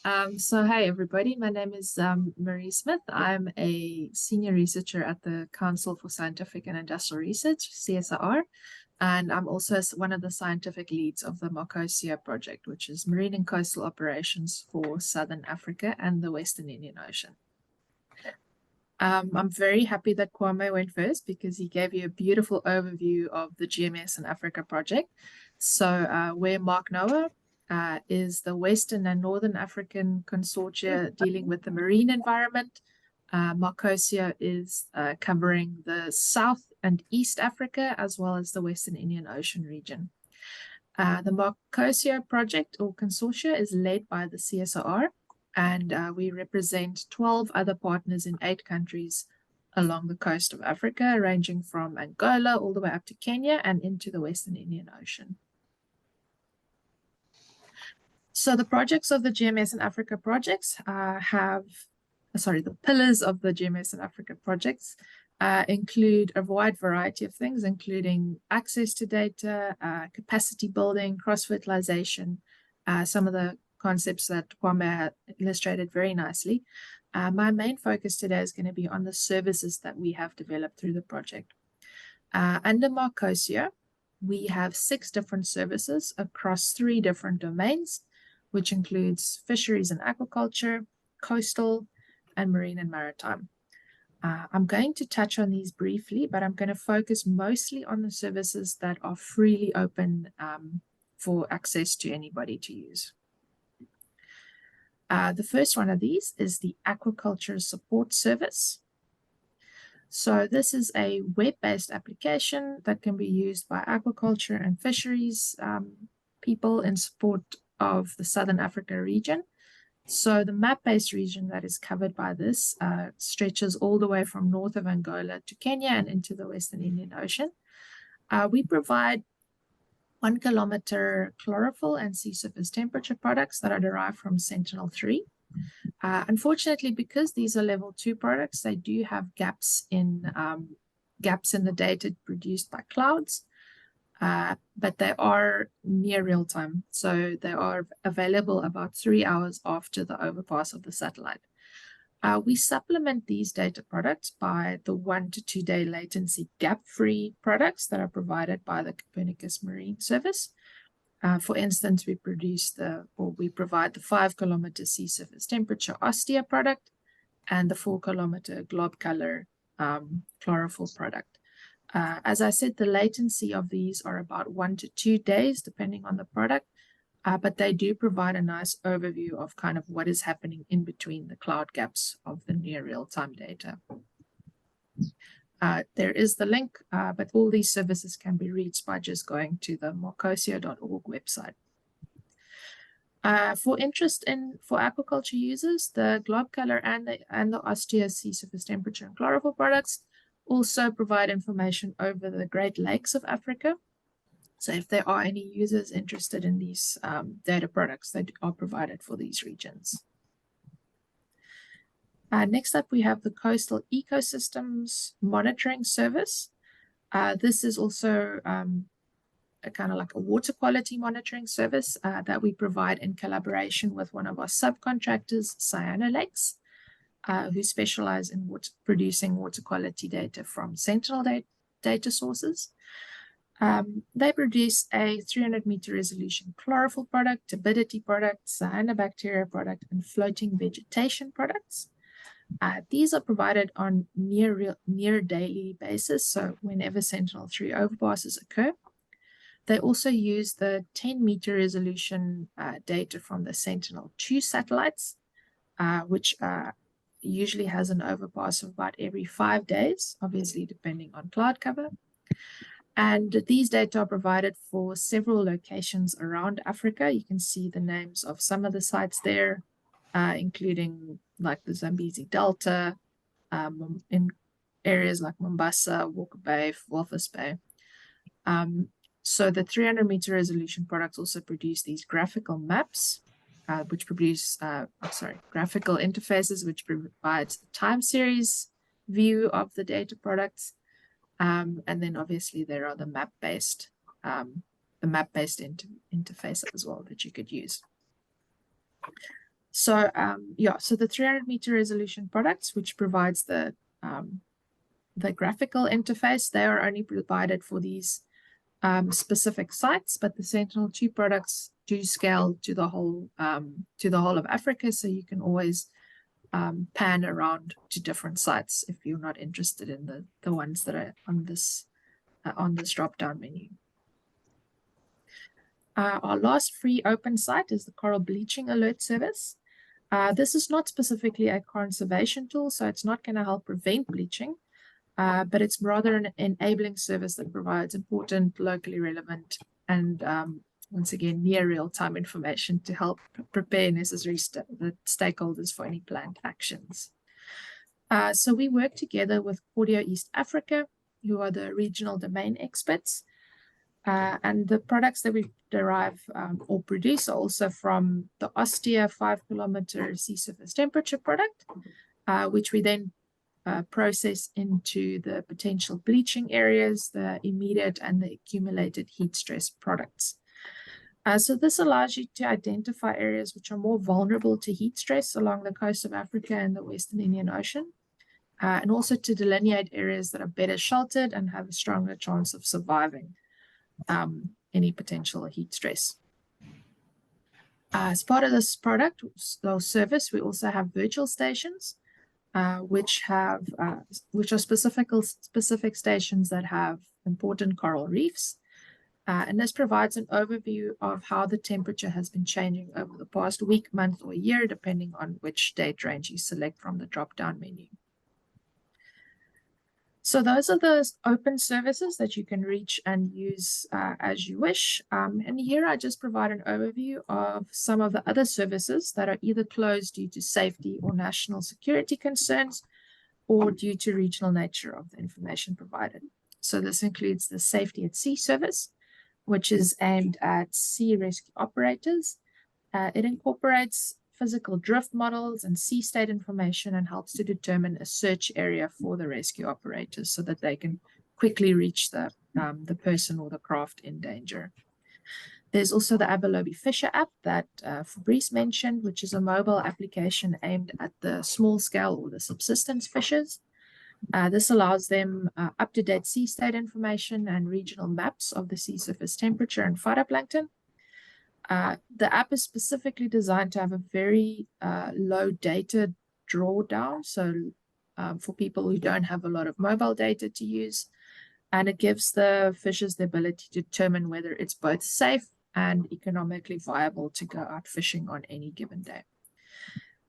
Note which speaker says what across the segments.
Speaker 1: Hi everybody, my name is Marie Smith. I'm a senior researcher at the Council for Scientific and Industrial Research, CSIR, and I'm also one of the scientific leads of the Marcosia project, which is marine and coastal operations for Southern Africa and the Western Indian Ocean. I'm very happy that Kwame went first because he gave you a beautiful overview of the GMS in Africa project. So where Mark Noah is the Western and Northern African consortia dealing with the marine environment. Marcosia is covering the South and East Africa as well as the Western Indian Ocean region. The Marcosia project or consortia is led by the CSIR, and we represent 12 other partners in 8 countries along the coast of Africa, ranging from Angola all the way up to Kenya and into the Western Indian Ocean. So the projects of the GMS in Africa projects the pillars of the GMS in Africa projects include a wide variety of things, including access to data, capacity building, cross-fertilization, some of the concepts that Kwame had illustrated very nicely. My main focus today is going to be on the services that we have developed through the project. Under Marcosia, we have 6 different services across 3 different domains, which includes fisheries and aquaculture, coastal, and marine and maritime. I'm going to touch on these briefly, but I'm going to focus mostly on the services that are freely open for access to anybody to use. The first one of these is the Aquaculture Support Service. So this is a web-based application that can be used by aquaculture and fisheries people in support of the Southern Africa region. So the map-based region that is covered by this stretches all the way from north of Angola to Kenya and into the Western Indian Ocean. We provide 1 kilometer chlorophyll and sea surface temperature products that are derived from Sentinel-3. Unfortunately, because these are level 2 products, they do have gaps in the data produced by clouds, but they are near real time. So they are available about 3 hours after the overpass of the satellite. We supplement these data products by the 1 to 2 day latency gap-free products that are provided by the Copernicus Marine Service. For instance, we provide the 5 kilometer sea surface temperature Ostia product and the 4 kilometer glob color chlorophyll product. As I said, the latency of these are about 1 to 2 days, depending on the product. But they do provide a nice overview of kind of what is happening in between the cloud gaps of the near real-time data. There is the link, but all these services can be reached by just going to the marcosia.org website. For aquaculture users, the glob color and the Ostia sea surface temperature and chlorophyll products also provide information over the Great Lakes of Africa. So if there are any users interested in these data products, they are provided for these regions. Next up, we have the Coastal Ecosystems Monitoring Service. This is also a kind of like a water quality monitoring service that we provide in collaboration with one of our subcontractors, Cyanolakes, who specialize in producing water quality data from Sentinel data sources. They produce a 300-meter resolution chlorophyll product, turbidity product, cyanobacteria product, and floating vegetation products. These are provided on near daily basis, so whenever Sentinel-3 overpasses occur. They also use the 10-meter resolution data from the Sentinel-2 satellites, which usually has an overpass of about every 5 days, obviously depending on cloud cover. And these data are provided for several locations around Africa. You can see the names of some of the sites there, including like the Zambezi Delta, in areas like Mombasa, Walker Bay, Walvis Bay. So the 300-meter resolution products also produce these graphical maps, graphical interfaces, which provides a time series view of the data products. And then obviously there are the map-based interface as well that you could use. So so the 300-meter resolution products, which provides the graphical interface, they are only provided for these specific sites, but the Sentinel-2 products do scale to the whole of Africa, so you can always pan around to different sites if you're not interested in the ones that are on this drop-down menu. Our last free open site is the coral bleaching alert service. This is not specifically a conservation tool, so it's not going to help prevent bleaching, but it's rather an enabling service that provides important, locally relevant, and once again, near real-time information to help prepare necessary stakeholders for any planned actions. So we work together with Audio East Africa, who are the regional domain experts. And the products that we derive or produce are also from the austere 5-kilometer sea surface temperature product, which we then process into the potential bleaching areas, the immediate and the accumulated heat stress products. So this allows you to identify areas which are more vulnerable to heat stress along the coast of Africa and the Western Indian Ocean, and also to delineate areas that are better sheltered and have a stronger chance of surviving any potential heat stress. As part of this product or service, we also have virtual stations, which are specific stations that have important coral reefs. And this provides an overview of how the temperature has been changing over the past week, month, or year, depending on which date range you select from the drop-down menu. So those are the open services that you can reach and use as you wish. And here I just provide an overview of some of the other services that are either closed due to safety or national security concerns, or due to regional nature of the information provided. So this includes the Safety at Sea service, which is aimed at sea rescue operators. It incorporates physical drift models and sea state information and helps to determine a search area for the rescue operators so that they can quickly reach the person or the craft in danger. There's also the Abelobi Fisher app that Fabrice mentioned, which is a mobile application aimed at the small scale or the subsistence fishers. This allows them up-to-date sea state information and regional maps of the sea surface temperature and phytoplankton. The app is specifically designed to have a very low data drawdown, so for people who don't have a lot of mobile data to use, and it gives the fishers the ability to determine whether it's both safe and economically viable to go out fishing on any given day.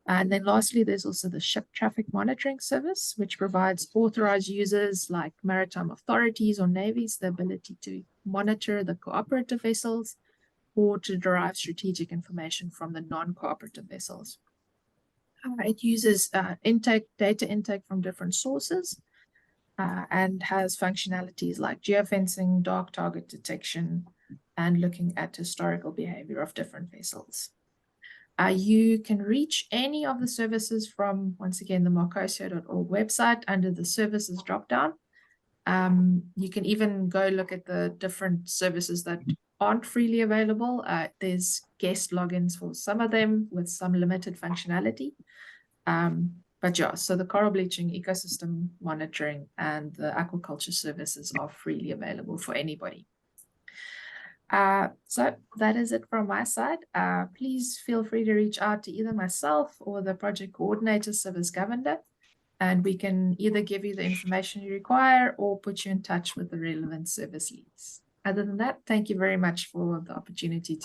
Speaker 1: And then lastly, there's also the ship traffic monitoring service, which provides authorized users like maritime authorities or navies the ability to monitor the cooperative vessels or to derive strategic information from the non-cooperative vessels. It uses data intake from different sources and has functionalities like geofencing, dark target detection, and looking at historical behavior of different vessels. You can reach any of the services from, once again, the marcosio.org website under the services dropdown. You can even go look at the different services that aren't freely available. There's guest logins for some of them with some limited functionality. But yeah, so the coral bleaching, ecosystem monitoring, and the aquaculture services are freely available for anybody. So that is it from my side. Please feel free to reach out to either myself or the project coordinator, Service Governor, and we can either give you the information you require or put you in touch with the relevant service leads. Other than that, thank you very much for the opportunity to